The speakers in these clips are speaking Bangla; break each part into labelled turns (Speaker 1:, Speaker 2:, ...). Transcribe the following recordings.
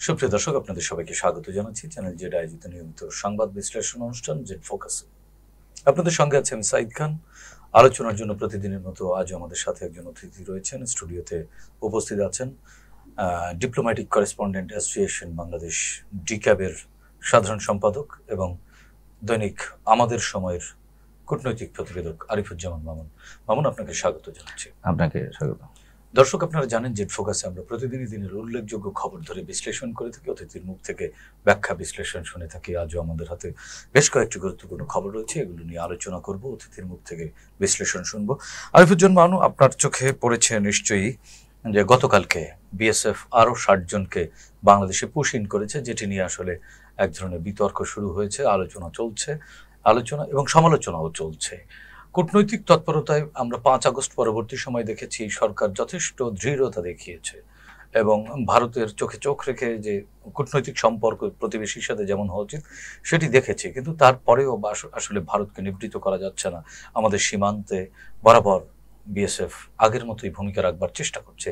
Speaker 1: সুপ্রিয় দর্শক, আপনাদের সবাইকে স্বাগত জানাচ্ছি চ্যানেল জেড আয়োজিত নিয়মিত সংবাদ বিশ্লেষণ অনুষ্ঠান জেড ফোকাস। আপনাদের সঙ্গে আছে আমি সাইদ খান। আলোচনার জন্য প্রতিদিনের মতো আজ আমাদের সাথে একজন অতিথি রয়েছেন। স্টুডিওতে উপস্থিত আছেন ডিপ্লোম্যাটিক করেসপন্ডেন্ট অ্যাসোসিয়েশন বাংলাদেশ ডিক্যাবের সাধারণ সম্পাদক এবং দৈনিক আমাদের সময়ের কূটনৈতিক প্রতিবেদক আরিফুজ্জামান মামুন। মামুন, আপনাকে স্বাগত জানাচ্ছি।
Speaker 2: আপনাকে স্বাগত।
Speaker 1: দর্শক, আপনারা জানেন জেড ফোকাসে আমরা প্রতিদিনই দিনের উল্লেখযোগ্য খবর ধরে বিশ্লেষণ করে থাকি, অতিথির মুখ থেকে ব্যাখ্যা বিশ্লেষণ শুনে থাকি। আজও আমাদের হাতে বেশ কয়েকটি গুরুত্বপূর্ণ খবর রয়েছে, এগুলো নিয়ে আলোচনা করব, অতিথির মুখ থেকে বিশ্লেষণ শুনবো। আরিফুজ্জামান মামুন, আপনার চোখে পড়েছে নিশ্চয়ই যে গতকালকে বিএসএফ আরও 60 জনকে বাংলাদেশে পুশ ইন করেছে, যেটি নিয়ে আসলে এক ধরনের বিতর্ক শুরু হয়েছে, আলোচনা এবং সমালোচনাও চলছে। কূটনৈতিক তৎপরতায় আমরা 5 আগস্ট পরবর্তী সময় দেখেছি সরকার যথেষ্ট দৃঢ়তা দেখিয়েছে এবং ভারতের চোখে চোখ রেখে যে কূটনৈতিক সম্পর্ক প্রতিবেশীর সাথে যেমন হওয়া উচিত সেটি দেখেছি, কিন্তু তারপরেও আসলে ভারতকে নিবৃত্ত করা যাচ্ছে না। আমাদের সীমান্তে বরাবর বিএসএফ আগের মতোই ভূমিকা রাখবার চেষ্টা করছে।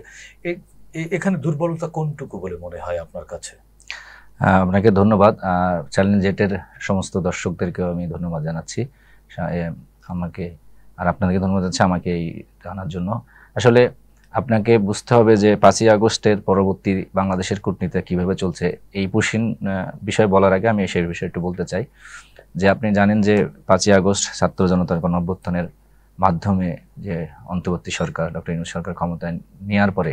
Speaker 1: এখানে দুর্বলতা কোনটুকু বলে মনে হয় আপনার কাছে?
Speaker 2: আপনাকে ধন্যবাদ। চ্যানেল জেটের সমস্ত দর্শকদেরকেও আমি ধন্যবাদ জানাচ্ছি আমাকে, আর আপনাদেরকে ধন্যবাদ জানাচ্ছি আমাকে এই জানার জন্য। আসলে আপনাকে বুঝতে হবে যে 5ই আগস্টের পরবর্তী বাংলাদেশের কূটনীতি কীভাবে চলছে, এই পুশিন বিষয় বলার আগে আমি সেই বিষয়ে একটু বলতে চাই যে আপনি জানেন যে 5ই আগস্ট ছাত্র জনতার গণঅভ্যুত্থানের মাধ্যমে যে অন্তর্বর্তী সরকার ডক্টর ইউনূস সরকার ক্ষমতায় নেওয়ার পরে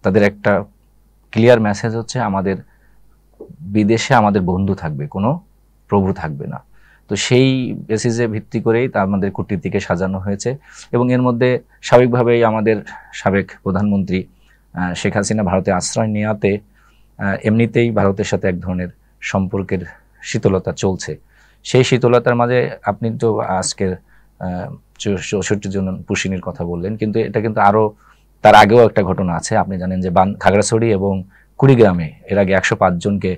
Speaker 2: তাদের একটা ক্লিয়ার মেসেজ হচ্ছে আমাদের বিদেশে আমাদের বন্ধু থাকবে, কোনো প্রভু থাকবে না। তো সেই বেসিসে ভিত্তি করেই তা আমাদের কূটনীতিকে সাজানো হয়েছে এবং এর মধ্যে স্বাভাবিকভাবেই আমাদের সাবেক প্রধানমন্ত্রী শেখ হাসিনা ভারতে আশ্রয় নেওয়াতে এমনিতেই ভারতের সাথে এক ধরনের সম্পর্কের শীতলতা চলছে। সেই শীতলতার মাঝে আপনি তো আজকের 64 জন পুশিনের কথা বললেন, কিন্তু এটা কিন্তু আরও তার আগেও একটা ঘটনা আছে। আপনি জানেন যে খাগড়াছড়ি এবং কুড়িগ্রামে এর আগে 105 জনকে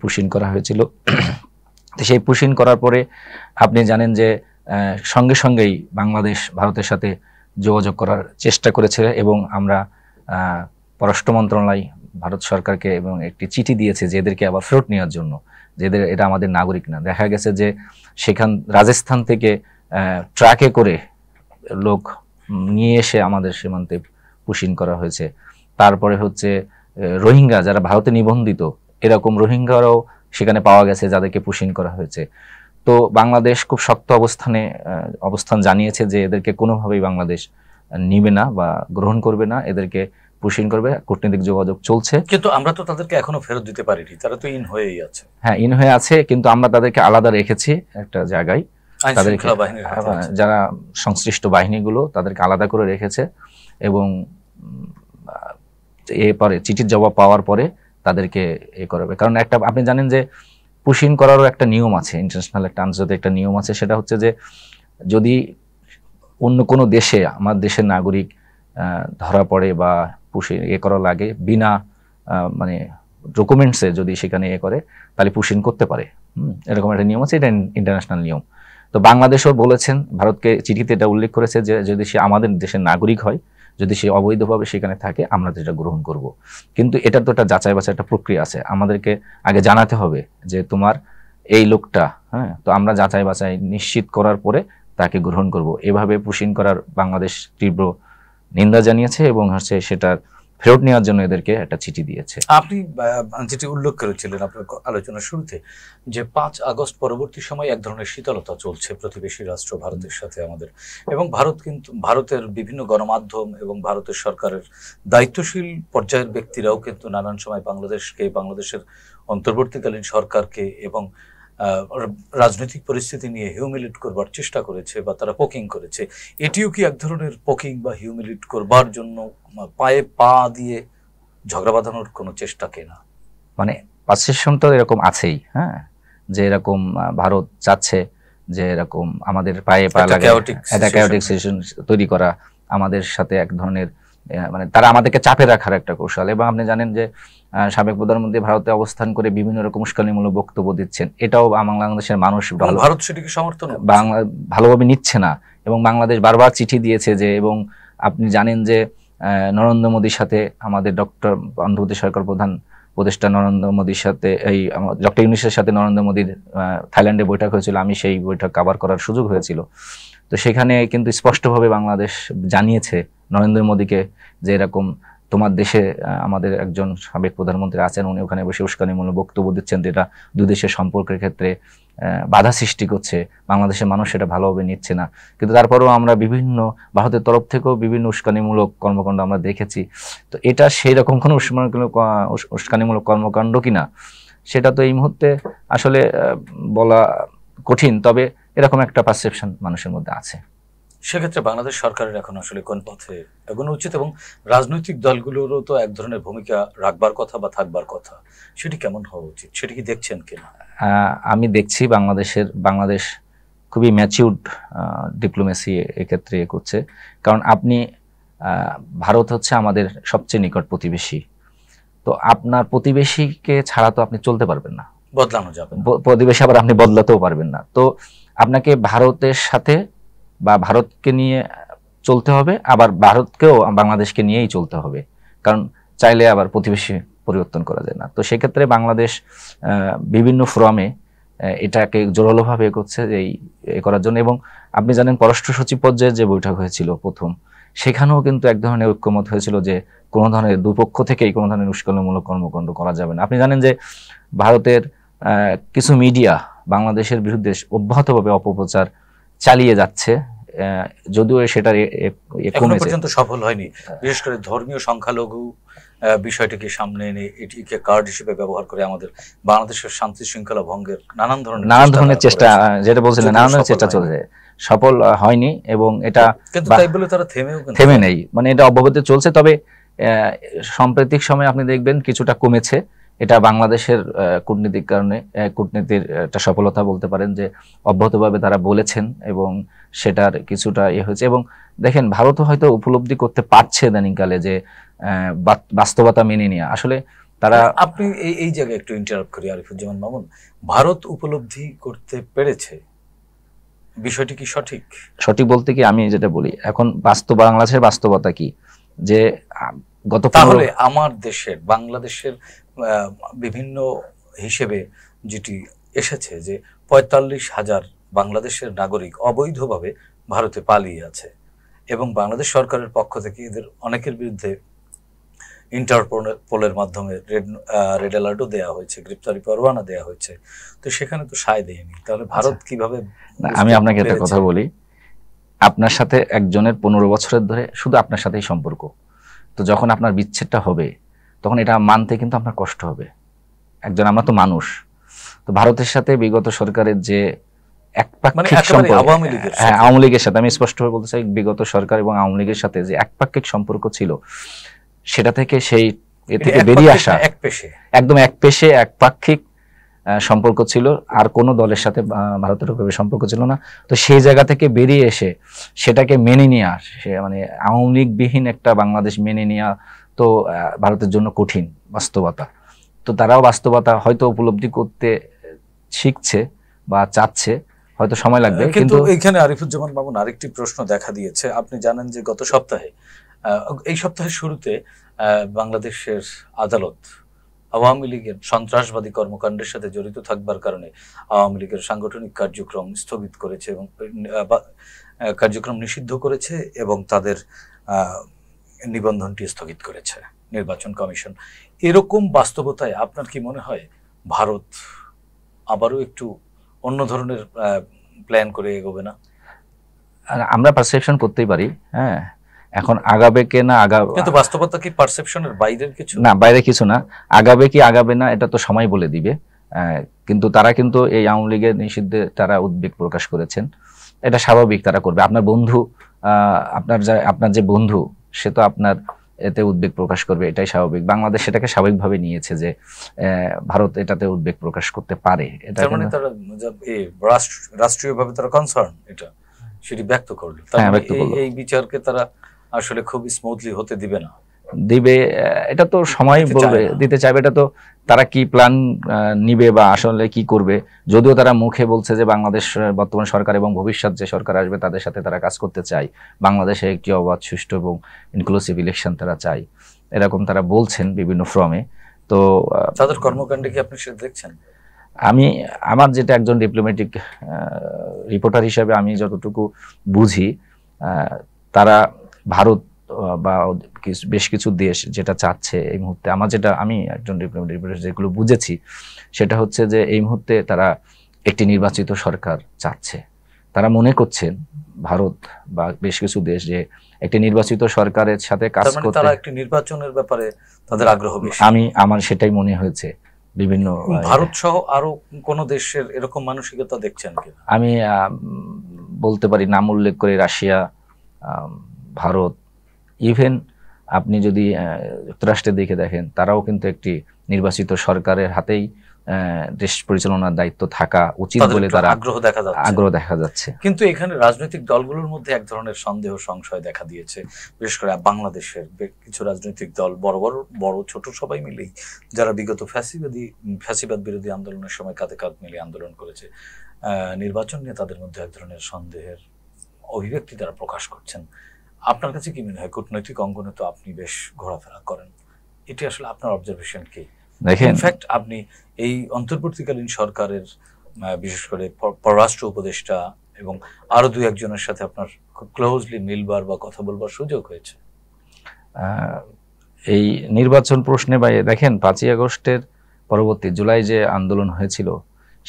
Speaker 2: পুশিন করা হয়েছিল। তো সেই পুশিন করার পরে আপনি জানেন যে সঙ্গে সঙ্গেই বাংলাদেশ ভারতের সাথে যোগাযোগ করার চেষ্টা করেছে এবং আমরা পররাষ্ট্র মন্ত্রণালয় ভারত সরকারকে এবং একটি চিঠি দিয়েছে যে এদেরকে আবার ফেরত নেওয়ার জন্য, যে এটা আমাদের নাগরিক না। দেখা গেছে যে রাজস্থান থেকে ট্রাকে করে লোক নিয়ে এসে আমাদের সীমান্তে পুশিন করা হয়েছে। তারপরে হচ্ছে রোহিঙ্গা যারা ভারতে নিবন্ধিত, এরকম রোহিঙ্গারাও সেখানে পাওয়া গেছে যাদেরকে পুশিন করা হয়েছে। তো বাংলাদেশ খুব শক্ত অবস্থান জানিয়েছে যে এদেরকে কোনোভাবেই বাংলাদেশ নিবে না বা গ্রহণ করবে না, এদেরকে পুশিন করবে। কূটনৈতিক যোগাযোগ চলছে,
Speaker 1: কিন্তু আমরা তো তাদেরকে এখনো ফেরত দিতে পারিনি, তারা তো ইন হয়েই আছে।
Speaker 2: হ্যাঁ, ইন হয়ে আছে, কিন্তু আমরা তাদেরকে আলাদা রেখেছি একটা জায়গায়। তাদেরকে যারা সংশ্লিষ্ট বাহিনীগুলো তাদেরকে আলাদা করে রেখেছে এবং এরপরে চিঠির জবাব পাওয়ার পরে তাদেরকে করাবে। কারণ একটা আপনি জানেন যে পুশিন করারও একটা নিয়ম আছে, ইন্টারন্যাশনাল একটা আন্তর্জাতিক একটা নিয়ম আছে। সেটা হচ্ছে যে যদি অন্য কোনো দেশে আমার দেশের নাগরিক ধরা পড়ে বা পুশিন করা লাগে বিনা মানে ডকুমেন্টসে যদি সেখানে করে, তাহলে পুশিন করতে পারে। এরকম একটা নিয়ম আছে, এটা ইন্টারন্যাশনাল নিয়ম। তো বাংলাদেশও বলেছেন, ভারতকে চিঠিতে এটা উল্লেখ করেছে যে যদি সে আমাদের দেশের নাগরিক হয়, যদি সে অবৈধভাবে সেখানে থাকে, আমরা সেটা গ্রহণ করব। কিন্তু এটা তো একটা যাচাই বাছাই একটা প্রক্রিয়া আছে, আমাদেরকে আগে জানাতে হবে যে তোমার এই লোকটা, হ্যাঁ, তো আমরা যাচাই বাছাই নিশ্চিত করার পরে তাকে গ্রহণ করব। এভাবে পুশিন করার বাংলাদেশ তীব্র নিন্দা জানিয়েছে এবং হচ্ছে সেটার ফেরত নেওয়ার জন্য এদেরকে একটা চিঠি দিয়েছে।
Speaker 1: আপনি যেটি উল্লেখ করেছিলেন আপনার আলোচনার শুরুতে যে 5 আগস্ট পরবর্তী সময় এক ধরনের শীতলতা চলছে প্রতিবেশী রাষ্ট্র ভারতের সাথে আমাদের, এবং ভারতের বিভিন্ন গণমাধ্যম এবং ভারতের সরকারের দায়িত্বশীল পর্যায়ের ব্যক্তিরাও কিন্তু নানান সময় বাংলাদেশের অন্তর্বর্তীকালীন সরকারকে এবং রাজনৈতিক পরিস্থিতি নিয়ে হিউমিলেট করবার চেষ্টা করেছে বা তারা পোকিং করেছে। এটিও কি এক ধরনের পোকিং বা হিউমিলেট করবার জন্য পায়ে পা দিয়ে ঝগড়া বাঁধানোর কোনো চেষ্টা কেনা?
Speaker 2: মানে পারসেপশন তো এরকম আছেই, হ্যাঁ, যে এরকম ভারত চাচ্ছে যে এরকম আমাদের পায়ে পা লাগে একটা ক্যাওটিক সিচুয়েশন তৈরি করা, আমাদের সাথে এক ধরনের মানে তারা আমাদেরকে চাপে রাখার একটা কৌশল। এবং আপনি জানেন যে সাবেক প্রধানমন্ত্রী ভারতে অবস্থান করে বিভিন্ন রকম উস্কানিমূলক বক্তব্য দিচ্ছেন, এটাও বাংলাদেশের মানুষ
Speaker 1: ভারত সেটিকে সমর্থন
Speaker 2: ভালোভাবে নিচ্ছে না এবং বাংলাদেশ বারবার চিঠি দিয়েছে যে, এবং আপনি জানেন যে নরেন্দ্র মোদীর সাথে আমাদের অন্তর্বর্তী সরকার উপদেষ্টা নরেন্দ্র মোদীর সাথে ডক্টর ইউনূসের সাথে নরেন্দ্র মোদীর থাইল্যান্ডে বৈঠক হয়েছিল, আমি সেই বৈঠক কভার করার সুযোগ হয়েছিল। তো সেখানে কিন্তু স্পষ্টভাবে বাংলাদেশ জানিয়েছে নরেন্দ্র মোদীকে যে এরকম তোমার দেশে আমাদের একজন সাবেক প্রধানমন্ত্রী আছেন, উনি ওখানে বসে উস্কানিমূলক বক্তব্য দিচ্ছেন, যেটা দুই দেশের সম্পর্কের ক্ষেত্রে বাধা সৃষ্টি করছে, বাংলাদেশের মানুষ সেটা ভালোভাবে নিচ্ছে না। কিন্তু তারপরেও আমরা বিভিন্ন ভারতের তরফ থেকেও বিভিন্ন উস্কানিমূলক কর্মকাণ্ড আমরা দেখেছি। তো এটা সেই রকম কোনো উস্কানিমূলক কর্মকাণ্ড কিনা সেটা তো এই মুহূর্তে আসলে বলা কঠিন, তবে এরকম একটা পারসেপশন মানুষের মধ্যে আছে।
Speaker 1: সেক্ষেত্রে বাংলাদেশ সরকারের এখন আসলে কোন পথে এগোনো উচিত, এবং রাজনৈতিক দলগুলোরও তো এক ধরনের ভূমিকা রাখবার কথা বা থাকবার কথা, সেটি কেমন হওয়া উচিত, সেটি কি দেখছেন কিনা?
Speaker 2: আমি দেখছি বাংলাদেশ খুবই ম্যাচিউরড ডিপ্লোমেসি এক্ষেত্রে করছে। কারণ আপনি ভারত হচ্ছে আমাদের সবচেয়ে নিকট প্রতিবেশী, তো আপনার প্রতিবেশীকে ছাড়া তো আপনি চলতে পারবেন না,
Speaker 1: বদলানো যাবে না।
Speaker 2: প্রতিবেশী আবার আপনি বদলাতেও পারবেন না। তো আপনাকে ভারতের সাথে বা ভারতকে নিয়ে চলতে হবে, আবার ভারতকেও বাংলাদেশকে নিয়েই চলতে হবে, কারণ চাইলে আবার প্রতিবেশী পরিবর্তন করা যায় না। তো সেক্ষেত্রে বাংলাদেশ বিভিন্ন ফোরামে এটাকে জোরালোভাবে এগোচ্ছে এই করার জন্য। এবং আপনি জানেন পররাষ্ট্র সচিব পর্যায়ে যে বৈঠক হয়েছিল প্রথম, সেখানেও কিন্তু এক ধরনের ঐক্যমত হয়েছিল যে কোনো ধরনের দুপক্ষ থেকেই কোনো ধরনের উস্কানিমূলক কর্মকাণ্ড করা যাবে না। আপনি জানেন যে ভারতের কিছু মিডিয়া বাংলাদেশের বিরুদ্ধে অব্যাহতভাবে অপপ্রচার চালিয়ে যাচ্ছে, যদিও সেটার
Speaker 1: এখনো পর্যন্ত সফল হয়নি। বিশেষ করে ধর্মীয় সংখ্যালঘু বিষয়টিকে সামনে এনে এটিকে কার্ড হিসেবে ব্যবহার করে আমাদের বাংলাদেশের শান্তি শৃঙ্খলা ভঙ্গের নানান ধরনের চেষ্টা,
Speaker 2: যেটা বলছিলেন নানান ধরনের চেষ্টা চলছে, সফল হয়নি। এবং এটা
Speaker 1: কিন্তু তাই বলে তারা
Speaker 2: থেমে নেই, মানে এটা অব্যাহত চলছে। তবে সাম্প্রতিক সময়ে আপনি দেখবেন কিছুটা কমেছে। এটা বাংলাদেশের কূটনীতির কারণে, কূটনীতির একটা সফলতা বলতে পারেন, যে অব্যাহতভাবে তারা বলেছেন এবং সেটার কিছুটা হয়েছে। এবং দেখেন ভারতও হয়তো উপলব্ধি করতে পারছে ইদানিংকালে যে বাস্তবতা মেনে নিয়ে আসলে তারা।
Speaker 1: আপনি এই জায়গায় একটু ইন্টারাপ্ট করি আরিফুজ্জামান মামুন, ভারত উপলব্ধি করতে পেরেছে, বিষয়টি কি সঠিক?
Speaker 2: সঠিক বলতে কি, আমি যেটা বলি এখন বাংলাদেশের বাস্তবতা কি, যে
Speaker 1: তাহলে আমার দেশের বাংলাদেশের বিভিন্ন হিসেবে যেটি এসেছে যে ৪৫,০০০ বাংলাদেশের নাগরিক অবৈধভাবে ভারতে পালিয়ে আছে, এবং বাংলাদেশ সরকারের পক্ষ থেকে এদের অনেকের বিরুদ্ধে ইন্টারপোলের মাধ্যমে রেড অ্যালার্টও দেওয়া হয়েছে, গ্রেপ্তারি পরোয়ানা দেওয়া হয়েছে। তো সেখানে তো সায় দেয়নি, তাহলে ভারত কিভাবে?
Speaker 2: আমি আপনাকে একটা কথা বলি, আপনার সাথে একজনের ১৫ বছরের ধরে শুধু আপনার সাথেই সম্পর্ক, তো যখন আপনার বিচ্ছেদটা হবে তখন এটা মানতে কিন্তু আপনার কষ্ট হবে। আমরা তো মানুষ। তো ভারতের সাথে বিগত সরকারের যে একপাক্ষিক সম্পর্ক, আওয়ামী লীগের সাথে, আমি স্পষ্টভাবে বলতে চাই, বিগত সরকার এবং আওয়ামী লীগের সাথে যে একপাক্ষিক সম্পর্ক ছিল, সেটা থেকে থেকে বেরিয়ে আসা একদম একপেশে একপাক্ষিক সম্পর্ক ছিল, আর কোনো দলের সাথে ভারতের সম্পর্ক ছিল না। তো সেই জায়গা থেকে বেরিয়ে এসে সেটাকে মেনে নেওয়া, মানে আওয়ামী লীগবিহীন একটা বাংলাদেশ মেনে নেওয়া তো ভারতের জন্য কঠিন বাস্তবতা। তো তারাও বাস্তবতা হয়তো উপলব্ধি করতে শিখছে বা চাচ্ছে, হয়তো সময় লাগবে।
Speaker 1: কিন্তু এখানে আরিফুজ্জামান মামুন আরেকটি প্রশ্ন দেখা দিয়েছে। আপনি জানেন যে গত সপ্তাহে, এই সপ্তাহের শুরুতে বাংলাদেশের আদালত আওয়ামী লীগের সন্ত্রাসবাদী কর্মকাণ্ডের সাথে জড়িত থাকবার কারণে আওয়ামী লীগের সাংগঠনিক কার্যক্রম স্থগিত করেছে এবং কার্যক্রম নিষিদ্ধ করেছে, এবং তাদের নিবন্ধনটি স্থগিত করেছে নির্বাচন কমিশন। এরকম বাস্তবতায় আপনার কি মনে হয় ভারত আবারও একটু অন্য ধরনের প্ল্যান করে এগোবে না?
Speaker 2: আমরা পারসেপশন করতেই পারি, হ্যাঁ, এখন আগাবে কে না আগাবে,
Speaker 1: কিন্তু বাস্তবতা কি পারসেপশনের বাইরের কিছু
Speaker 2: না, বাইরে কিছু না। আগাবে কি আগাবে না এটা তো সময় বলে দিবে। কিন্তু তারা কিন্তু এই আওয়ামী লীগের নিষিদ্ধে তারা উদ্বেগ প্রকাশ করেছেন, এটা স্বাভাবিক, তারা করবে। আপনার বন্ধু, আপনার যে বন্ধু, সে তো আপনার এতে উদ্বেগ প্রকাশ করবে, এটাই স্বাভাবিক। বাংলাদেশ সেটাকে স্বাভাবিকভাবে নিয়েছে যে ভারত এটাতে উদ্বেগ প্রকাশ করতে পারে। এটা
Speaker 1: মানে তারা রাষ্ট্রীয়ভাবে তারা কনসার্ন, এটা সেটি ব্যক্ত করলো। এই বিচারকে তারা আসলে খুব স্মুথলি হতে দিবে না,
Speaker 2: দিবে এটা তো সময় বলবে, দিতে চাইবে। এটা তো তারা কি প্ল্যান নিবে বা আসলে কি করবে, যদিও তারা মুখে বলছে যে বাংলাদেশ বর্তমান সরকার এবং ভবিষ্যৎ যে সরকার আসবে তাদের সাথে তারা কাজ করতে চায়, বাংলাদেশে একটি অবাধ, সুষ্ঠু এবং ইনক্লুসিভ ইলেকশন তারা চায়, এরকম তারা বলছেন বিভিন্ন ফর্মে। তো
Speaker 1: তাদের কর্মকাণ্ডে কি আপনি সেটা দেখছেন?
Speaker 2: আমি আমার যেটা একজন ডিপ্লোম্যাটিক রিপোর্টার হিসেবে আমি যতটুকু বুঝি, তারা ভারত বা বেশ কিছু দেশ যেটা চাচ্ছে এই মুহূর্তে, আমি একজন ডিপ্লোম্যাটিক রিপোর্টার যেগুলো বুঝেছি সেটা হচ্ছে যে এই মুহূর্তে তারা একটি নির্বাচিত সরকার চাচ্ছে। তারা মনে করছেন ভারত বা বেশ কিছু দেশ যে একটি নির্বাচিত সরকারের সাথে কাজ করতে,
Speaker 1: তারা একটি নির্বাচনের ব্যাপারে তাদের আগ্রহ বেশি।
Speaker 2: আমার সেটাই মনে হয়েছে। বিভিন্ন
Speaker 1: ভারত সহ আরো কোন দেশের এরকম মানসিকতা দেখছেন কিনা?
Speaker 2: আমি বলতে পারি নাম উল্লেখ করে রাশিয়া, ভারত, ইভেন আপনি যদি যুক্তরাষ্ট্রের দিকে দেখেন, তারাও কিন্তু একটি নির্বাচিত সরকারের হাতেই দেশ পরিচালনার দায়িত্ব থাকা উচিত বলে তারা আগ্রহ দেখা যাচ্ছে।
Speaker 1: কিন্তু এখানে রাজনৈতিক দলগুলোর মধ্যে এক ধরনের সন্দেহ সংশয় দেখা দিয়েছে, বিশেষ করে বাংলাদেশের কিছু রাজনৈতিক দল, বড় ছোট সবাই মিলেই, যারা বিগত ফ্যাসিবাদ বিরোধী আন্দোলনের সময় কাঁধে কাঁধ মিলিয়ে আন্দোলন করেছে, নির্বাচন নিয়ে তাদের মধ্যে এক ধরনের সন্দেহের অভিব্যক্তি তারা প্রকাশ করছেন। আপনার কাছে কি মনে হয়, কূটনৈতিক অঙ্গনে তো আপনি বেশ ঘোরাফেরা করেন, এটি আসলে আপনার অবজারভেশন কি?
Speaker 2: দেখেন,
Speaker 1: ইনফ্যাক্ট আপনি এই অন্তর্বর্তীকালীন সরকারের বিশেষ করে পররাষ্ট্র উপদেষ্টা এবং আরো দুই একজনের সাথে আপনার খুব ক্লোজলি মিলবার বা কথা বলবার সুযোগ হয়েছে।
Speaker 2: এই নির্বাচন প্রশ্নে দেখেন, 5ই আগস্টের পরবর্তী জুলাই যে আন্দোলন হয়েছিল,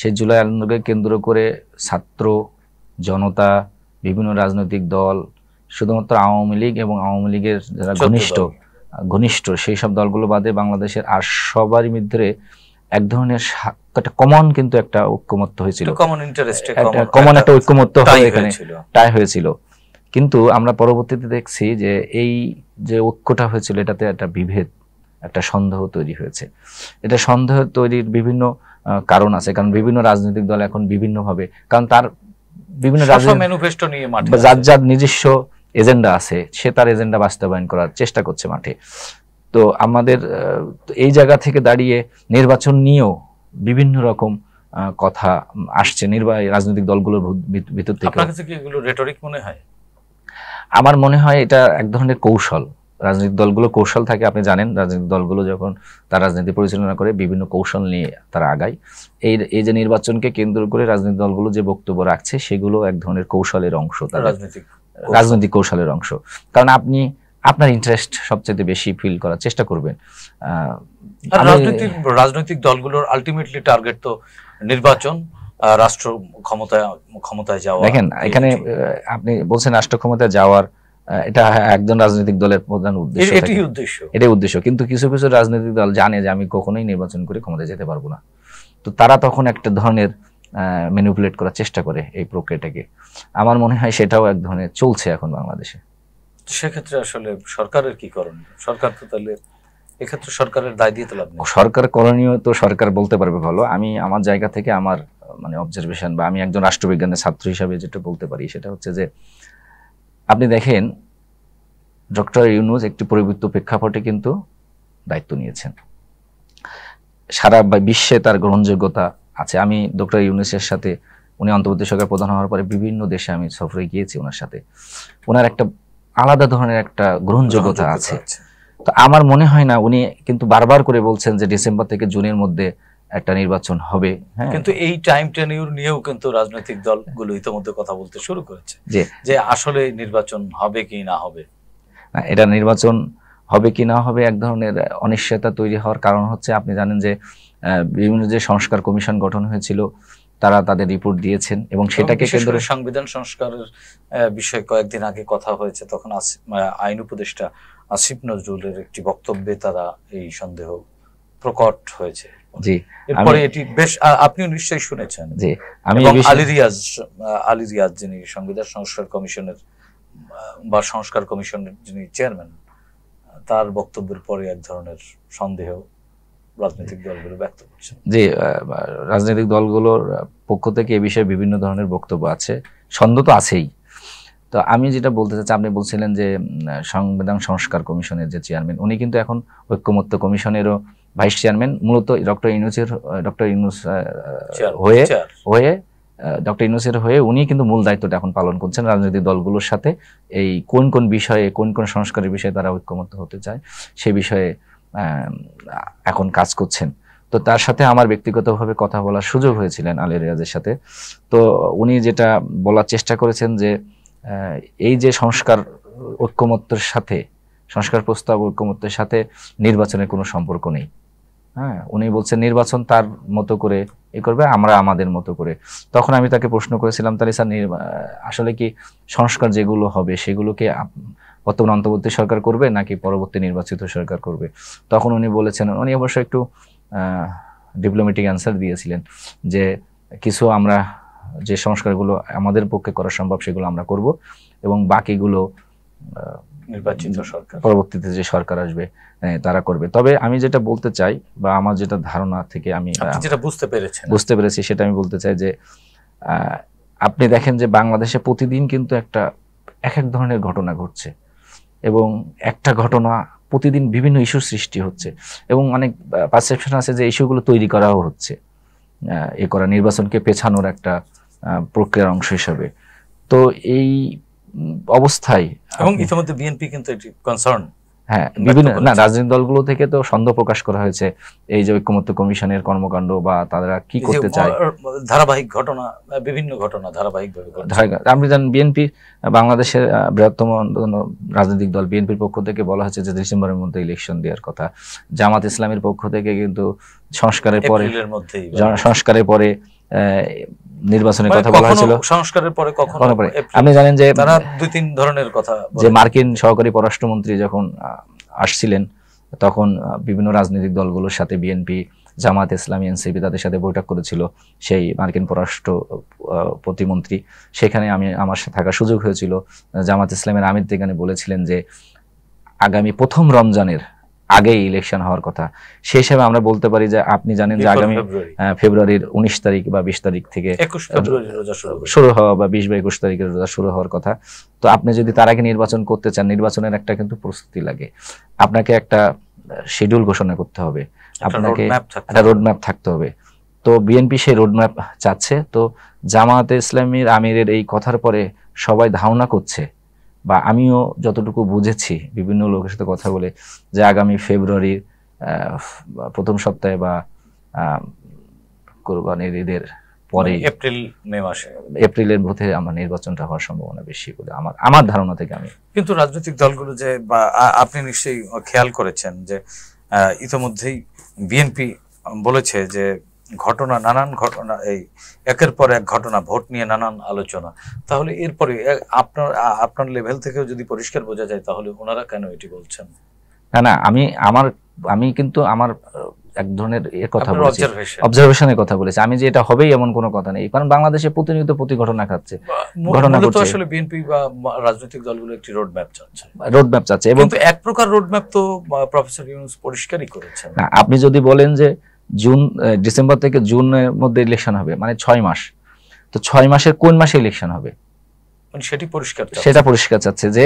Speaker 2: সেই জুলাই আন্দোলনকে কেন্দ্র করে ছাত্র জনতা, বিভিন্ন রাজনৈতিক দল, শুধুমাত্র আওয়ামী লীগ এবং আওয়ামী লীগের যারা ঘনিষ্ঠ সেই সব দলগুলো বাদে বাংলাদেশের আর সবারই মধ্যে এক ধরনের একটা কমন কিন্তু একটা ঐক্যমত্য হয়েছিল, কমন একটা ঐক্যমত্য এখানে টাই হয়েছিল। কিন্তু আমরা পরবর্তীতে দেখছি যে এই যে ঐক্যটা হয়েছিল এটাতে একটা বিভেদ, একটা সন্দেহ তৈরি হয়েছে। এটা সন্দেহ তৈরির বিভিন্ন কারণ আছে, কারণ বিভিন্ন রাজনৈতিক দল এখন বিভিন্নভাবে, কারণ তার বিভিন্ন
Speaker 1: ম্যানিফেস্টো নিয়ে
Speaker 2: যার নিজস্ব এজেন্ডা আছে, সে তার এজেন্ডা বাস্তবায়ন করার চেষ্টা করছে মাঠে। তো আমাদের এই জায়গা থেকে দাঁড়িয়ে নির্বাচন নিয়েও বিভিন্ন রকম কথা আসছে রাজনৈতিক দলগুলোর ভিতর থেকে।
Speaker 1: আপনার কাছে কি এগুলো রেটরিক মনে হয়?
Speaker 2: আমার মনে হয় এটা এক ধরনের কৌশল। রাজনৈতিক দলগুলো কৌশল থাকে, আপনি জানেন, রাজনৈতিক দলগুলো যখন তার রাজনীতি পরিচালনা করে বিভিন্ন কৌশল নিয়ে তারা আগায়। এই যে নির্বাচনকে কেন্দ্র করে রাজনৈতিক দলগুলো যে বক্তব্য রাখছে সেগুলো এক ধরনের কৌশলের অংশ, রাজনৈতিক কৌশলের অংশ। কারণ আপনি আপনার ইন্টারেস্ট সবচেয়ে বেশি ফিল করার চেষ্টা করবেন।
Speaker 1: রাজনৈতিক দলগুলোর আলটিমেটলি টার্গেট তো নির্বাচন, রাষ্ট্র ক্ষমতায় যাওয়া।
Speaker 2: দেখেন, এখানে আপনি বলছেন রাষ্ট্র ক্ষমতায় যাওয়ার, এটা একজন রাজনৈতিক দলের প্রধান উদ্দেশ্য, এটাই উদ্দেশ্য। কিন্তু কিছু কিছু রাজনৈতিক দল জানে যে আমি কখনোই নির্বাচন করে ক্ষমতায় যেতে পারবো না, তো তারা তখন একটা ধরনের ম্যানিপুলেট করার চেষ্টা করে এই প্রক্রিয়াটাকে। আমার মনে হয় সেটাও এক ধরনের চলছে এখন বাংলাদেশে।
Speaker 1: সেক্ষেত্রে আসলে সরকারের কি করণীয়? সরকার তো তাহলে এক্ষেত্রে সরকারের দায় দিয়ে তো লাভ নেই।
Speaker 2: সরকার করণীয় তো সরকার বলতে পারবে ভালো। আমি আমার জায়গা থেকে আমার অবজারভেশন বা আমি একজন রাষ্ট্রবিজ্ঞানের ছাত্র হিসাবে যেটা বলতে পারি সেটা হচ্ছে যে, আপনি দেখেন ডক্টর ইউনূস একটি পরিবর্তিত প্রেক্ষাপটে কিন্তু দায়িত্ব নিয়েছেন, সারা বিশ্বে তার গ্রহণযোগ্যতা আছে। আমি ডক্টর ইউনূসের সাথে, উনি অন্তর্বর্তী সরকার প্রধান হওয়ার পরে বিভিন্ন দেশে আমি সফরে গিয়েছি ওনার সাথে, ওনার একটা আলাদা ধরনের একটা গ্রহণযোগ্যতা আছে। তো আমার মনে হয় না, উনি কিন্তু বারবার করে বলছেন যে ডিসেম্বর থেকে জুনের মধ্যে একটা নির্বাচন হবে। হ্যাঁ, কিন্তু
Speaker 1: এই টাইম টেনিউর নিয়েও কিন্তু রাজনৈতিক দলগুলো ইতিমধ্যে কথা বলতে শুরু করেছে যে আসলে নির্বাচন হবে কি না হবে।
Speaker 2: এটা নির্বাচন হবে কি না হবে এক ধরনের অনিশ্চয়তা তৈরি হওয়ার কারণ হচ্ছে, আপনি জানেন যে বিভিন্ন যে সংস্কার কমিশন গঠন হয়েছিল তারা তাদের রিপোর্ট দিয়েছেন এবং সেটাকে কেন্দ্র করে
Speaker 1: সংবিধান সংস্কারের বিষয়ে কয়েকদিন আগে কথা হয়েছে, তখন আইন উপদেষ্টা আসিফ নজরুলের একটি বক্তব্যে তারা এই সন্দেহ প্রকট হয়েছে।
Speaker 2: জি,
Speaker 1: এরপরে এটি বেশ আপনিও নিশ্চয়ই শুনেছেন।
Speaker 2: জি, আমি
Speaker 1: আলী রিয়াজ যিনি সংবিধান সংস্কার কমিশনের বা সংস্কার কমিশনের যিনি চেয়ারম্যান, তার বক্তব্যের পরে এক ধরনের সন্দেহ রাজনৈতিক দলগুলো ব্যক্ত করছে।
Speaker 2: জি, রাজনৈতিক দলগুলোর পক্ষ থেকে এই বিষয়ে বিভিন্ন ধরনের বক্তব্য আছে, সন্দেহ তো আছেই। তো আমি যেটা বলতে চাচ্ছি, আপনি বলছিলেন যে সংবিধান সংস্কার কমিশনের যে চেয়ারম্যান, উনি কিন্তু এখন ঐক্যমত্য কমিশনেরও ভাইস চেয়ারম্যান। মূলত ডক্টর ইউনূস হয়ে উনি কিন্তু মূল দায়িত্বটা এখন পালন করছেন রাজনৈতিক দলগুলোর সাথে। এই কোন কোন বিষয়ে, কোন কোন সংস্কারের বিষয়ে তারা ঐক্যমত্য হতে চায় সে বিষয়ে এখন কাজ করছেন। তো তার সাথে আমার ব্যক্তিগতভাবে কথা বলার সুযোগ হয়েছিলেন আলী রিয়াজের সাথে। তো উনি যেটা বলার চেষ্টা করেছেন যে এই যে সংস্কার ঐক্যমত্যের সাথে, সংস্কার প্রস্তাব ঐক্যমত্যের সাথে নির্বাচনের কোনো সম্পর্ক নেই। হ্যাঁ, উনি বলছেন নির্বাচন তার মতো করে এ করবে, আমরা আমাদের মতো করে। তখন আমি তাকে প্রশ্ন করেছিলাম, তাহলে স্যার আসলে কি সংস্কার যেগুলো হবে সেগুলোকে বর্তমান অন্তর্বর্তী সরকার করবে নাকি পরবর্তী নির্বাচিত সরকার করবে? তখন উনি বলেছেন, উনি অবশ্য একটু ডিপ্লোম্যাটিক অ্যান্সার দিয়েছিলেন যে কিছু আমরা যে সংস্কারগুলো আমাদের পক্ষে করা সম্ভব সেগুলো আমরা করব এবং বাকিগুলো
Speaker 1: নির্বাচিত সরকার,
Speaker 2: পরবর্তীতে যে সরকার আসবে তারা করবে। তবে আমি যেটা বলতে চাই বা আমার যেটা ধারণা থেকে আমি
Speaker 1: যেটা বুঝতে পেরেছি
Speaker 2: সেটা আমি বলতে চাই যে আপনি দেখেন যে বাংলাদেশে প্রতিদিন কিন্তু এক এক ধরনের ঘটনা ঘটছে এবং একটা ঘটনা প্রতিদিন বিভিন্ন ইস্যুর সৃষ্টি হচ্ছে এবং অনেক পারসেপশন আছে যে ইস্যুগুলো তৈরি করাও হচ্ছে নির্বাচনকে পেছানোর একটা প্রক্রিয়ার অংশ হিসাবে। তো এই অবস্থায়
Speaker 1: এবং ইতিমধ্যে বিএনপি কিন্তু একটি কনসার্ন,
Speaker 2: হ্যাঁ, বিভিন্ন রাজনৈতিক দলগুলো থেকে তো সন্দেহ প্রকাশ করা হয়েছে এই যে ঐক্যমত্য কমিশনের কর্মকাণ্ড বা তারা কি করতে চায়,
Speaker 1: ধারাবাহিক ঘটনা, বিভিন্ন ঘটনা ধারাবাহিকভাবে।
Speaker 2: আপনি জানেন বিএনপি বাংলাদেশের বৃহত্তম রাজনৈতিক দল, বিএনপির পক্ষ থেকে বলা হচ্ছে যে ডিসেম্বরের মধ্যে ইলেকশন দেওয়ার কথা। জামাত ইসলামের পক্ষ থেকে কিন্তু সংস্কারের পরে নির্বাচনের কথা বলা হয়েছিল।
Speaker 1: সংস্কারের পরে কখনো
Speaker 2: আপনি জানেন যে
Speaker 1: তারা দুই তিন ধরনের কথা,
Speaker 2: যে মার্কিন সহকারী পররাষ্ট্রমন্ত্রী যখন আসছিলেন তখন বিভিন্ন রাজনৈতিক দলগুলোর সাথে বিএনপি, জামাত ইসলামী, এনসিপি তাদের সাথে বৈঠক করেছিল সেই মার্কিন পররাষ্ট্র প্রতিমন্ত্রী। সেখানে আমার থাকার সুযোগ হয়েছিল। জামাত ইসলামের আমির এখানে বলেছিলেন যে আগামী প্রথম রমজানের আগেই ইলেকশন হওয়ার কথা। সেই হিসাবে আমরা বলতে পারি যে আপনি জানেন যে আগামী ফেব্রুয়ারির 19 তারিখ বা 20 তারিখ থেকে শুরু হওয়া বা 20 বা 21 তারিখের রোজা শুরু হওয়ার কথা। তো আপনি যদি তার আগে নির্বাচন করতে চান, নির্বাচনের একটা কিন্তু প্রস্তুতি লাগে, আপনাকে একটা শিডিউল ঘোষণা করতে হবে, আপনাকে একটা রোডম্যাপ থাকতে হবে। তো বিএনপি সেই রোডম্যাপ চাচ্ছে। তো জামায়াতে ইসলামীর আমিরের এই কথার পরে সবাই ধারণা করছে বা আমিও যতটুকু বুঝেছি বিভিন্ন লোকের সাথে কথা বলে যে আগামী ফেব্রুয়ারির প্রথম সপ্তাহে বা কোরবানির ঈদের পরে এপ্রিলের মধ্যে আমার নির্বাচনটা হওয়ার সম্ভাবনা বেশি বলে আমার ধারণা থেকে। আমি কিন্তু
Speaker 1: রাজনৈতিক দলগুলো যে আপনি নিশ্চয়ই খেয়াল করেছেন যে ইতিমধ্যেই বিএনপি বলেছে যে নানান ঘটনা, এই একের পর এক ঘটনা, ভোট নিয়ে নানান আলোচনা। তাহলে এরপরে আপনার লেভেল থেকেও যদি পরিষ্কার বোঝা যায় তাহলে ওনারা কেন এটি বলছেন?
Speaker 2: না, আমি কিন্তু আমার এক ধরনের কথা বলেছি, অবজারভেশনের কথা বলেছি। আমি যে এটা হবেই এমন কোনো কথা নেই, কারণ বাংলাদেশে প্রতিনিয়ত প্রতি ঘটনা ঘটছে।
Speaker 1: আসলে বিএনপি বা রাজনৈতিক দলগুলো একটি রোডম্যাপ চাচ্ছে এবং এক প্রকার রোডম্যাপ তো প্রফেসর ইউনূস পরিষ্কারই করেছেন।
Speaker 2: না, আপনি যদি বলেন যে ডিসেম্বর থেকে জুনের মধ্যে ইলেকশন হবে, মানে 6 মাস, তো 6 মাসের কোন মাসে ইলেকশন হবে সেটা পরিষ্কার চাচ্ছে যে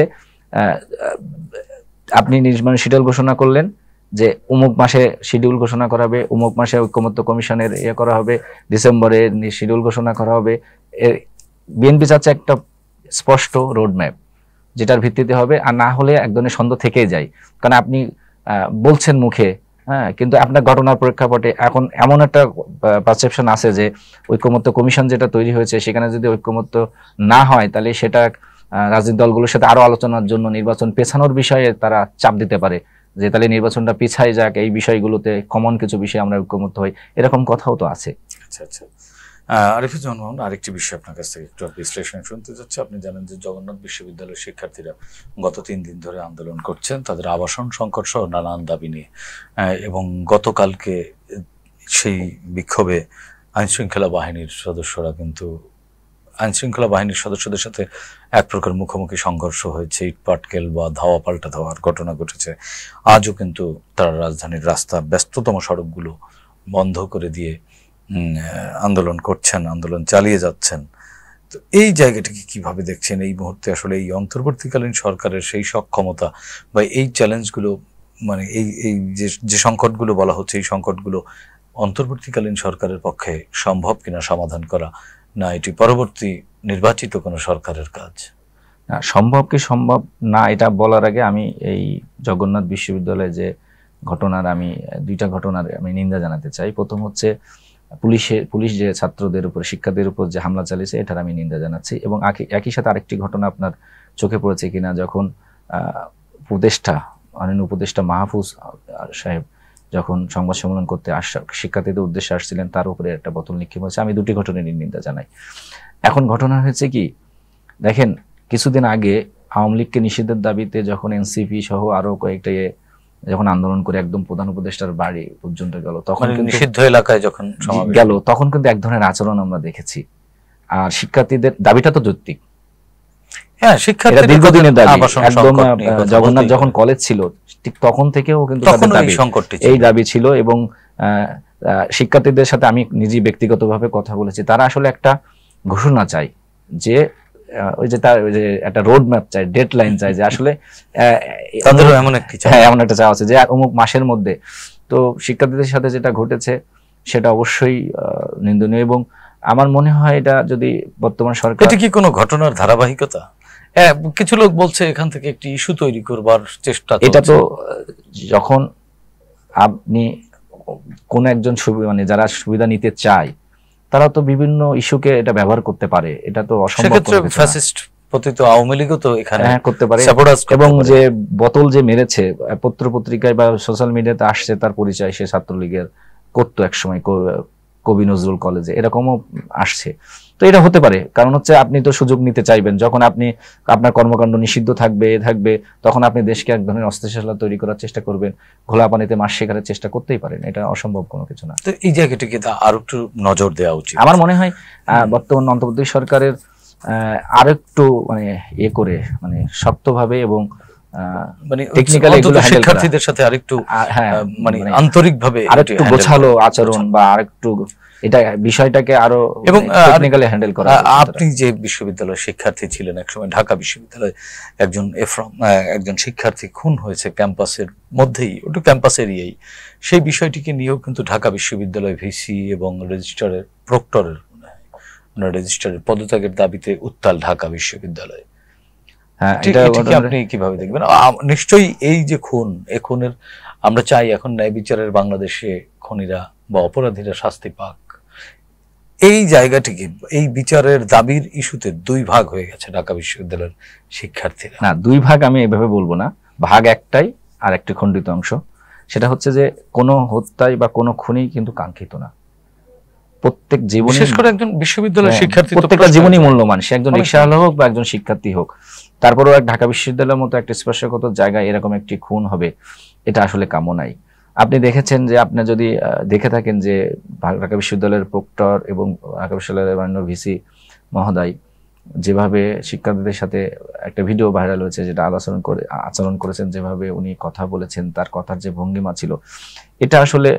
Speaker 2: আপনি শিডিউল ঘোষণা করলেন যে অমুক মাসে শিডিউল ঘোষণা করা হবে, অমুক মাসে ঐক্যমত্য কমিশনের করা হবে, ডিসেম্বরে শিডিউল ঘোষণা করা হবে। বিএনপি চাচ্ছে একটা স্পষ্ট রোডম্যাপ যেটার ভিত্তিতে হবে, আর না হলে এক ধরনের সন্দেহ থেকেই যায়। কারণ আপনি বলছেন মুখে, হ্যাঁ, কিন্তু আপনার ঘটনার প্রেক্ষাপটে এখন এমন একটা পারসেপশন আছে যে ঐক্যমত্য কমিশন যেটা তৈরি হয়েছে সেখানে যদি ঐক্যমত্য না হয় তাহলে সেটা রাজনৈতিক দলগুলোর সাথে আরো আলোচনার জন্য নির্বাচন পেছানোর বিষয়ে তারা চাপ দিতে পারে যে তাহলে নির্বাচনটা পিছাই যাক, এই বিষয়গুলোতে কমন কিছু বিষয়ে আমরা ঐক্যমত্য হই, এরকম কথাও তো আছে।
Speaker 1: আচ্ছা, আরিফুজ্জামান মামুন, আরেকটি বিষয় আপনার কাছ থেকে একটু বিশ্লেষণ শুনতে চাচ্ছি। আপনি জানেন যে জগন্নাথ বিশ্ববিদ্যালয়ের শিক্ষার্থীরা গত 3 দিন ধরে আন্দোলন করছেন তাদের আবাসন সংকট সহ নানান দাবি নিয়ে, এবং গতকালকে সেই বিক্ষোভে আইনশৃঙ্খলা বাহিনীর সদস্যদের সাথে এক প্রকার মুখোমুখি সংঘর্ষ হয়েছে, ইটপাটকেল বা ধাওয়া পাল্টা ধাওয়ার ঘটনা ঘটেছে। আজও কিন্তু তারা রাজধানীর রাস্তা, ব্যস্ততম সড়কগুলো বন্ধ করে দিয়ে আন্দোলন করছেন, আন্দোলন চালিয়ে যাচ্ছেন। তো এই জায়গাটাকে কিভাবে দেখছেন এই মুহূর্তে? আসলে এই অন্তর্বর্তীকালীন সরকারের সেই সক্ষমতা বা এই চ্যালেঞ্জগুলো, মানে এই যে সংকটগুলো বলা হচ্ছে, এই সংকটগুলো অন্তর্বর্তীকালীন সরকারের পক্ষে সম্ভব কিনা সমাধান করা, না এটি পরবর্তী নির্বাচিত কোনো সরকারের কাজ?
Speaker 2: সম্ভব কি সম্ভব না এটা বলার আগে আমি এই জগন্নাথ বিশ্ববিদ্যালয়ে যে ঘটনার আমি দুইটা ঘটনার আমি নিন্দা জানাতে চাই। প্রথম হচ্ছে পুলিশ যে ছাত্রদের উপর, শিক্ষার্থীদের উপর যে হামলা চালিয়েছে, এটার আমি নিন্দা জানাচ্ছি। এবং একই সাথে আরেকটি ঘটনা আপনার চোখে পড়েছে কিনা, যখন মাননীয় উপদেষ্টা মাহফুজ সাহেব যখন সংবাদ সম্মেলন করতে শিক্ষার্থীদের উদ্দেশ্যে আসছিলেন, তার উপরে একটা বোতল নিক্ষেপ হয়েছে। আমি দুটি ঘটনার নিন্দা জানাই। এখন ঘটনা হয়েছে কি, দেখেন কিছুদিন আগে আওয়ামী লীগকে নিষিদ্ধের দাবিতে যখন এনসিপি সহ আরো কয়েকটা যখন আন্দোলন করে একদম প্রধান উপদেষ্টার বাড়ি পর্যন্ত গেল, তখন
Speaker 1: নিষিদ্ধ এলাকায় যখন
Speaker 2: গেল, তখন কিন্তু এক ধরনের আচরণ আমরা দেখেছি। আর শিক্ষার্থীদের দাবিটা তো যৌক্তিক,
Speaker 1: হ্যাঁ, শিক্ষার্থীদের
Speaker 2: দীর্ঘদিনের দাবি। একদম জগন্নাথ যখন কলেজ ছিল ঠিক তখন থেকেও কিন্তু এই দাবি ছিল। এবং শিক্ষার্থীদের সাথে আমি নিজে ব্যক্তিগতভাবে কথা বলেছি, তারা আসলে একটা ঘোষণা চাই যে ওই যে তার যে একটা রোড ম্যাপ চাই, ডেডলাইন চাই, যে আসলে এমন একটা চাওয়া আছে যে অমুক মাসের মধ্যে। তো শিক্ষার্থীদের সাথে যেটা ঘটেছে সেটা অবশ্যই নিন্দনীয়। এবং আমার মনে হয় এটা যদি বর্তমান সরকার,
Speaker 1: এটা কি কোনো ঘটনার ধারাবাহিকতা? কিছু লোক বলছে এখান থেকে একটি ইস্যু তৈরি করবার চেষ্টা।
Speaker 2: এটা তো যখন আপনি কোন একজন মানে যারা সুবিধা নিতে চায় তারা তো বিভিন্ন ইস্যুকে এটা ব্যবহার করতে পারে, এটা তো অসম্ভব।
Speaker 1: ফ্যাসিস্ট পতিত আওয়ামী লীগও তো এখানে
Speaker 2: করতে পারে। এবং যে বোতল যে মেরেছে, পত্র পত্রিকায় বা সোশ্যাল মিডিয়াতে আসছে তার পরিচয়, সে ছাত্রলীগের করতো একসময় কবি নজরুল কলেজে, এরকমও আসছে। তো এটা হতে পারে, কারণ হচ্ছে আপনি তো সুযোগ নিতে চাইবেন। যখন আপনার কর্মকাণ্ড নিষিদ্ধ থাকবে তখন আপনি দেশকে এক ধরনের অস্থিতিশীলতা তৈরি করার চেষ্টা করবেন, ঘোলা পানিতে মাছ শেখার চেষ্টা করতেই পারেন। এটা অসম্ভব কোনো কিছু না।
Speaker 1: তো এই জায়গাটিকে আরো একটু নজর দেওয়া উচিত
Speaker 2: আমার মনে হয়। বর্তমান অন্তর্বর্তী সরকারের আরো একটু করে শক্তভাবে এবং টেকনিক্যালি
Speaker 1: শিক্ষার্থীদের সাথে আরেকটু আন্তরিকভাবে
Speaker 2: আরেকটু গোছালো আচরণ বা আরেকটু এটা বিষয়টাকে আরো
Speaker 1: এবং
Speaker 2: টেকনিক্যালি হ্যান্ডেল করা।
Speaker 1: আপনি যে বিশ্ববিদ্যালয়ের শিক্ষার্থী ছিলেন একসময়, ঢাকা বিশ্ববিদ্যালয়ে একজন শিক্ষার্থী খুন হয়েছে ক্যাম্পাসের মধ্যেই, ওটা ক্যাম্পাসেরই। সেই বিষয়টিকে নিয়েও কিন্তু ঢাকা বিশ্ববিদ্যালয় ভিসি এবং রেজিস্ট্রারের পদত্যাগের দাবিতে উত্তাল ঢাকা বিশ্ববিদ্যালয়। আপনি কিভাবে দেখবেন? নিশ্চয়ই এই যে খুনের আমরা চাই এখন ন্যায় বিচারের বাংলাদেশে খুনিরা বা অপরাধীরা শাস্তি পাক। এই জায়গাটিকে, এই বিচারের দাবির ইস্যুতে দুই ভাগ হয়ে গেছে ঢাকা বিশ্ববিদ্যালয়ের শিক্ষার্থীরা।
Speaker 2: না, দুই ভাগ আমি এভাবে বলবো না, ভাগ একটাই, আর একটি খণ্ডিত অংশ। সেটা হচ্ছে যে কোনো হত্যাই বা কোনো খুনি কিন্তু কাঙ্ক্ষিত না। প্রত্যেক জীবন,
Speaker 1: বিশেষ করে একজন বিশ্ববিদ্যালয়ের শিক্ষার্থী,
Speaker 2: প্রত্যেকটা জীবনই মূল্যবান। সে একজন রিকশাওয়ালা হোক বা একজন শিক্ষার্থী হোক, তারপরেও ঢাকা বিশ্ববিদ্যালয়ের মতো একটা স্পর্শকাতর জায়গায় এরকম একটি খুন হবে, এটা আসলে কাম্য নাই। আপনি দেখেছেন যে, আপনি যদি দেখে থাকেন যে ঢাকা বিশ্ববিদ্যালয়ের প্রক্টর এবং ঢাকা বিশ্ববিদ্যালয়ের ভিসি মহোদয় যেভাবে শিক্ষার্থীদের সাথে একটা ভিডিও ভাইরাল হয়েছে, যেটা আচরণ করেছেন, যেভাবে উনি কথা বলেছেন, তার কথার যে ভঙ্গিমা ছিল, এটা আসলে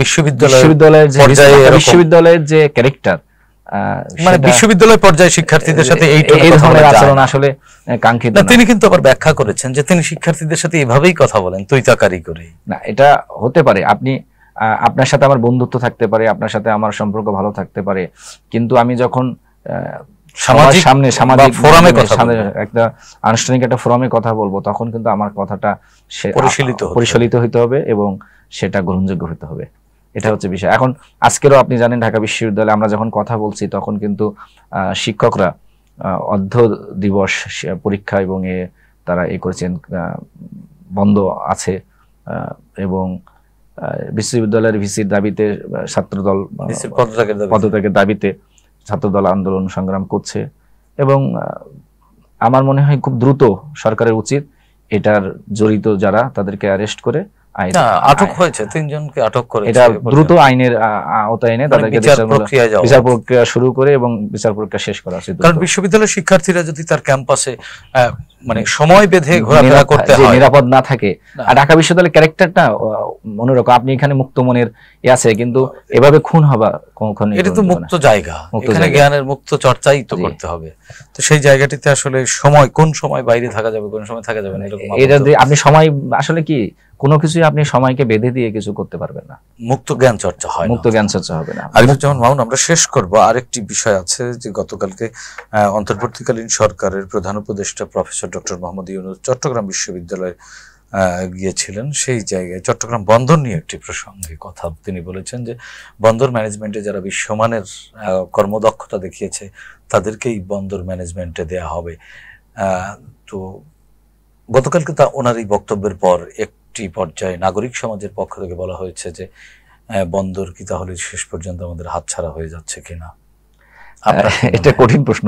Speaker 2: বিশ্ববিদ্যালয়ের যে ক্যারেক্টার,
Speaker 1: বিশ্ববিদ্যালয় পর্যায়ে শিক্ষার্থীদের সাথে এই ধরনের আচরণ আসলে
Speaker 2: কাঙ্ক্ষিত।
Speaker 1: তিনি কিন্তু আবার ব্যাখ্যা করেছেন যে তিনি শিক্ষার্থীদের সাথে এভাবেই কথা বলেন, তুইতাকারি করে।
Speaker 2: না, এটা হতে পারে। আপনার সাথে আমার বন্ধুত্ব থাকতে পারে, আপনার সাথে আমার সম্পর্ক ভালো থাকতে পারে, কিন্তু আমি যখন সামাজিক ফোরামে একটা আনুষ্ঠানিক একটা ফোরামে কথা বলবো, তখন কিন্তু আমার কথাটা পরিশীলিত হতে হবে এবং সেটা গ্রহণযোগ্য হতে হবে। এটা হচ্ছে বিষয়। এখন আজকেরও আপনি জানেন ঢাকা বিশ্ববিদ্যালয়ে আমরা যখন কথা বলছি, তখন কিন্তু শিক্ষকরা অর্ধ দিবস পরীক্ষা এবং তারা করেছেন, বন্ধ আছে। এবং বিশ্ববিদ্যালয়ের ভিসির দাবিতে ছাত্রদল পদত্যাগের দাবিতে ছাত্রদল আন্দোলন সংগ্রাম করছে। এবং আমার মনে হয় খুব দ্রুত সরকারের উচিত এটার জড়িত যারা, তাদেরকে অ্যারেস্ট করে
Speaker 1: আটক হয়েছে, 3 জনকে আটক করে,
Speaker 2: এটা দ্রুত আইনের আওতায় এনে তাদেরকে বিচার প্রক্রিয়া শুরু করে এবং বিচার প্রক্রিয়া শেষ করা উচিত।
Speaker 1: কারণ বিশ্ববিদ্যালয়ের শিক্ষার্থীরা যদি তার ক্যাম্পাসে সময় বেঁধে ঘোরাফেরা করতে হয়,
Speaker 2: নিরাপদ না থাকে, আর ঢাকা বিশ্ববিদ্যালয়ের ক্যারেক্টারটা অন্যরকম, আপনি এখানে মুক্ত মনের আছে, কিন্তু এভাবে খুন হবা কখনো, এটা তো
Speaker 1: মুক্ত জায়গা, এখানে জ্ঞানের মুক্ত চর্চাই তো করতে হবে। তো সেই জায়গাটিতে আসলে কোন সময় বাইরে থাকা যাবে, কোন সময় থাকা যাবে না,
Speaker 2: এটা আপনি সময় আসলে কি কোনো কিছুই আপনি সময়কে বেঁধে দিয়ে কিছু করতে পারবেন না।
Speaker 1: মুক্ত জ্ঞান চর্চা হয়,
Speaker 2: মুক্ত জ্ঞান চর্চা হবে না।
Speaker 1: যেমন মামুন, আমরা শেষ করব, আরেকটি বিষয় আছে যে গতকালকে অন্তর্বর্তীকালীন সরকারের প্রধান উপদেষ্টা প্রফেসর ডক্টর মোহাম্মদ ইউনূস চট্টগ্রাম বিশ্ববিদ্যালয়ের গিয়েছিলেন, সেই জায়গায় চট্টগ্রাম বন্দর নিয়ে একটি প্রসঙ্গে কথা তিনি বলেছেন যে বন্দর ম্যানেজমেন্টে যারা বিশ্বমানের কর্মদক্ষতা দেখিয়েছে তাদেরকেই বন্দর ম্যানেজমেন্টে দেয়া হবে। তো গতকালকে ওনার এই বক্তব্যের পর একটি পর্যায়ে নাগরিক সমাজের পক্ষ থেকে বলা হয়েছে যে বন্দর কি তাহলে শেষ পর্যন্ত আমাদের হাতছাড়া হয়ে যাচ্ছে কিনা?
Speaker 2: এটা কঠিন প্রশ্ন,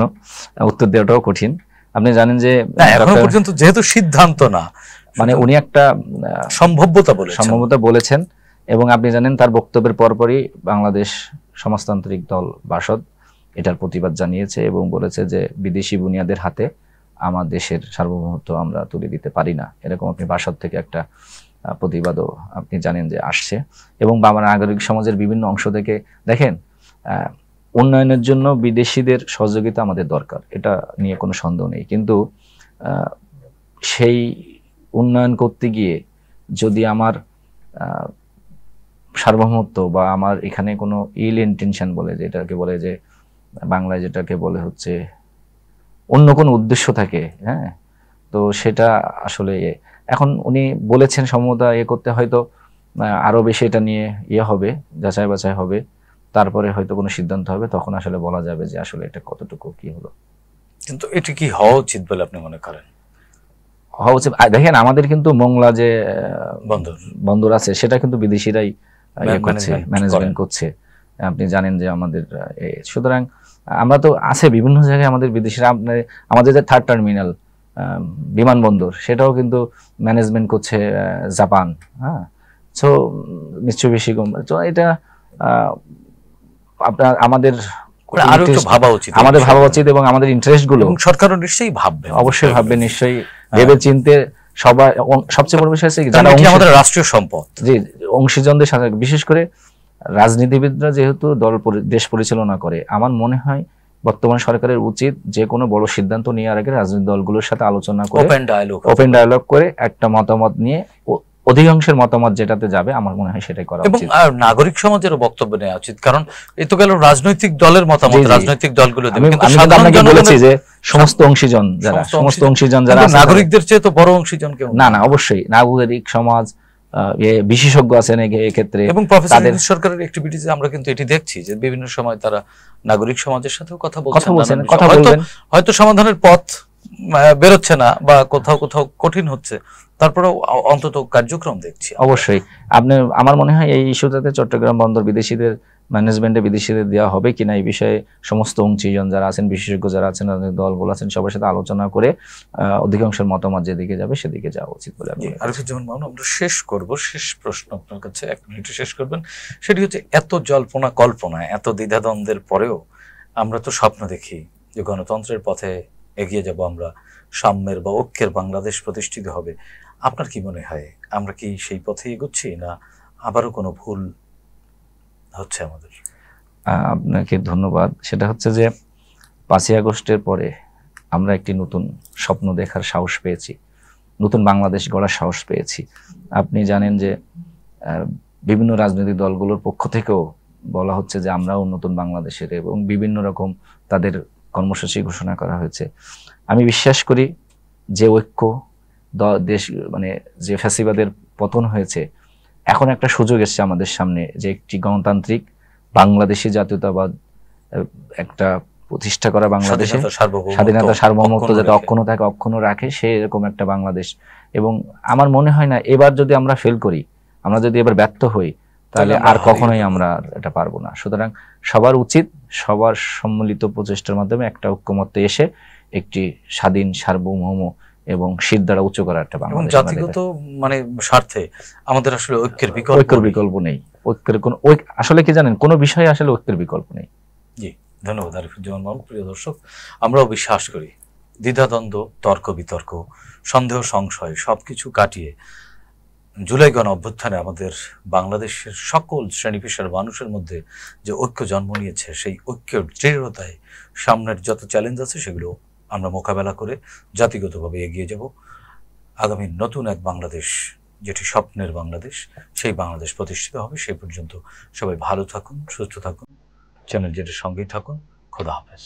Speaker 2: উত্তর দেওয়াটাও কঠিন। আপনি জানেন যে
Speaker 1: এখনো পর্যন্ত যেহেতু সিদ্ধান্ত না,
Speaker 2: মানে উনি একটা
Speaker 1: সম্ভাব্যতা
Speaker 2: বলেছেন, এবং আপনি জানেন তার বক্তব্যের পরপরই বাংলাদেশ সমাজতান্ত্রিক দল বাসদ এটার প্রতিবাদ জানিয়েছে এবং বলেছে যে বিদেশি বুনিয়াদের হাতে আমার দেশের সার্বভৌমত্ব আমরা তুলে দিতে পারি না। এরকম আপনি বাসদ থেকে একটা প্রতিবাদও আপনি জানেন যে আসছে। এবং বাংলা নাগরিক সমাজের বিভিন্ন অংশ থেকে দেখেন, উন্নয়নের জন্য বিদেশিদের সহযোগিতা আমাদের দরকার, এটা নিয়ে কোনো সন্দেহ নেই। কিন্তু সেই উন্নয়ন করতে গিয়ে যদি আমার সার্বভৌমত্ব বা আমার এখানে কোনো ইল ইন্টেনশন বলে, যেটাকে বলে যে বাংলায় যেটাকে বলে হচ্ছে অন্য কোনো উদ্দেশ্য থাকে, হ্যাঁ, তো সেটা আসলে এখন উনি বলেছেন সমতা করতে, হয়তো আরো বেশি এটা নিয়ে হবে, যাচাই বাছাই হবে, তারপরে হয়তো কোনো সিদ্ধান্ত হবে, তখন আসলে বলা যাবে যে আসলে এটা কতটুকু কি হলো।
Speaker 1: কিন্তু এটা কি হওয়া উচিত বলে আপনি মনে করেন?
Speaker 2: হওয়া উচিত। দেখেন আমাদের কিন্তু মোংলা যে বন্দর আছে সেটা কিন্তু বিদেশিরাই ম্যানেজমেন্ট করছে, আপনি জানেন যে আমাদের। সুতরাং আমরা তো আছে বিভিন্ন জায়গায় আমাদের বিদেশিরা, আমাদের যে 3rd টার্মিনাল বিমানবন্দর সেটাও কিন্তু ম্যানেজমেন্ট করছে জাপান, হ্যাঁ। So Mitsubishi company. তো এটা আপনার আমাদের
Speaker 1: আরো একটু ভাবা
Speaker 2: উচিত এবং আমাদের ইন্টারেস্ট গুলো
Speaker 1: সরকারও নিশ্চয়ই ভাববে,
Speaker 2: অবশ্যই ভাববে, নিশ্চয়ই ভেবে চিনতে। সবাই সবচেয়ে বড় বিষয় হচ্ছে যারা
Speaker 1: আমাদের রাষ্ট্রীয় সম্পদ,
Speaker 2: জি, অংশীজনদের সাথে, বিশেষ করে রাজনীতিবিদরা যেহেতু দেশ পরিচালনা করে, আমার মনে হয় বর্তমান সরকারের উচিত যে কোনো বড় সিদ্ধান্ত নেওয়ার আগে রাজনৈতিক দলগুলোর সাথে আলোচনা করে, ওপেন ডায়ালগ করে একটা মতামত নিয়ে অধিকাংশের মতামত যেটাতে যাবে আমার মনে হয় সেটাই করা উচিত।
Speaker 1: এবং নাগরিক সমাজেরও বক্তব্য নেওয়া উচিত, কারণ এই তো গেল রাজনৈতিক দলের মতামত, রাজনৈতিক দলগুলো দেবে, কিন্তু
Speaker 2: আপনাকে বলেছি যে সমস্ত অংশীজন যারা
Speaker 1: নাগরিকদের চেয়ে তো বড় অংশীজন কেউ
Speaker 2: না, অবশ্যই নাগরিক সমাজ, বিশেষজ্ঞ আছেন এক্ষেত্রে।
Speaker 1: এবং প্রফেসর সরকারের অ্যাক্টিভিটিতে আমরা কিন্তু এটি দেখছি যে বিভিন্ন সময় তারা নাগরিক সমাজের সাথেও কথা বলছেন, হয়তো সমাধানের পথ বেরোচ্ছে না বা কোথাও কোথাও কঠিন হচ্ছে, তারপরেও অন্তত কার্যক্রম দেখছি।
Speaker 2: অবশ্যই আপনি, আমার মনে হয় এই ইস্যুটাতে চট্টগ্রাম বন্দর বিদেশিদের ম্যানেজমেন্টে বিদেশিদের দেওয়া হবে কিনা এই বিষয়ে সমস্ত অংশীজন যারা আছেন, বিশেষজ্ঞ যারা আছেন, রাজনৈতিক দলগুলো আছেন, সবার সাথে আলোচনা করে অধিকাংশের মতামত যেদিকে যাবে সেদিকে যাওয়া উচিত বলে আমি।
Speaker 1: আরিফুজ্জামান মামুন, আমরা শেষ করব, শেষ প্রশ্ন আপনার কাছে, 1 মিনিটে শেষ করবেন। সেটি হচ্ছে, এত জল্পনা কল্পনা, এত দ্বিধাদ্বন্দ্বের পরেও আমরা তো স্বপ্ন দেখি যে গণতন্ত্রের পথে এগিয়ে যাব আমরা, সাম্যের বা ঐক্যের বাংলাদেশ প্রতিষ্ঠিত হবে। আপনার কি মনে হয়, আমরা কি সেই পথে এগোচ্ছি, না আবারও কোনো ভুল হচ্ছে আমাদের?
Speaker 2: আপনাকে ধন্যবাদ। সেটা হচ্ছে যে 5ই আগস্টের পরে আমরা একটি নতুন স্বপ্ন দেখার সাহস পেয়েছি, নতুন বাংলাদেশ গড়ার সাহস পেয়েছি। আপনি জানেন যে বিভিন্ন রাজনৈতিক দলগুলোর পক্ষ থেকেও বলা হচ্ছে যে আমরাও নতুন বাংলাদেশের, এবং বিভিন্ন রকম তাদের কর্মসূচি ঘোষণা করা হয়েছে। আমি বিশ্বাস করি যে ঐক্য দেশ, মানে যে ফ্যাসিবাদের পতন হয়েছে, এখন একটা সুযোগ এসছে আমাদের সামনে যে একটি গণতান্ত্রিক বাংলাদেশি জাতীয়তাবাদ একটা প্রতিষ্ঠা করা, বাংলাদেশে স্বাধীনতা সার্বভৌমত্ব যাতে অক্ষুণ্ণ থাকে, অক্ষুণ্ণ রাখে, সেই এরকম একটা বাংলাদেশ। এবং আমার মনে হয় না এবার যদি আমরা ফেল করি, আমরা যদি এবার ব্যর্থ হই, তাহলে আর কখনোই আমরা এটা পারবো না। সুতরাং সবার উচিত সবার সম্মিলিত প্রচেষ্টার মাধ্যমে একটা ঐক্যমত্যে এসে একটি স্বাধীন, সার্বভৌম এবং শির দ্বারা উচ্চ করা একটা বাংলাদেশ,
Speaker 1: জাতিগত মানে স্বার্থে আমাদের আসলে ঐক্যের
Speaker 2: বিকল্প নেই। ঐক্যের কোন আসলে কি জানেন, কোনো বিষয়ে আসলে ঐক্যের বিকল্প নেই।
Speaker 1: জি, ধন্যবাদ আরিফুজ্জামান মামুন। প্রিয় দর্শক, আমরাও বিশ্বাস করি দ্বিধাদ্বন্দ্ব, তর্ক বিতর্ক, সন্দেহ সংশয় সবকিছু কাটিয়ে জুলাই গণ অভ্যুত্থানে আমাদের বাংলাদেশের সকল শ্রেণী পেশার মানুষের মধ্যে যে ঐক্য জন্ম নিয়েছে, সেই ঐক্যের দৃঢ়তায় সামনের যত চ্যালেঞ্জ আছে সেগুলো আমরা মোকাবেলা করে জাতিগতভাবে এগিয়ে যাব। আগামী নতুন এক বাংলাদেশ, যেটি স্বপ্নের বাংলাদেশ, সেই বাংলাদেশ প্রতিষ্ঠিত হবে। সেই পর্যন্ত সবাই ভালো থাকুন, সুস্থ থাকুন, চ্যানেল যেটির সঙ্গেই থাকুন। খোদা হাফেজ।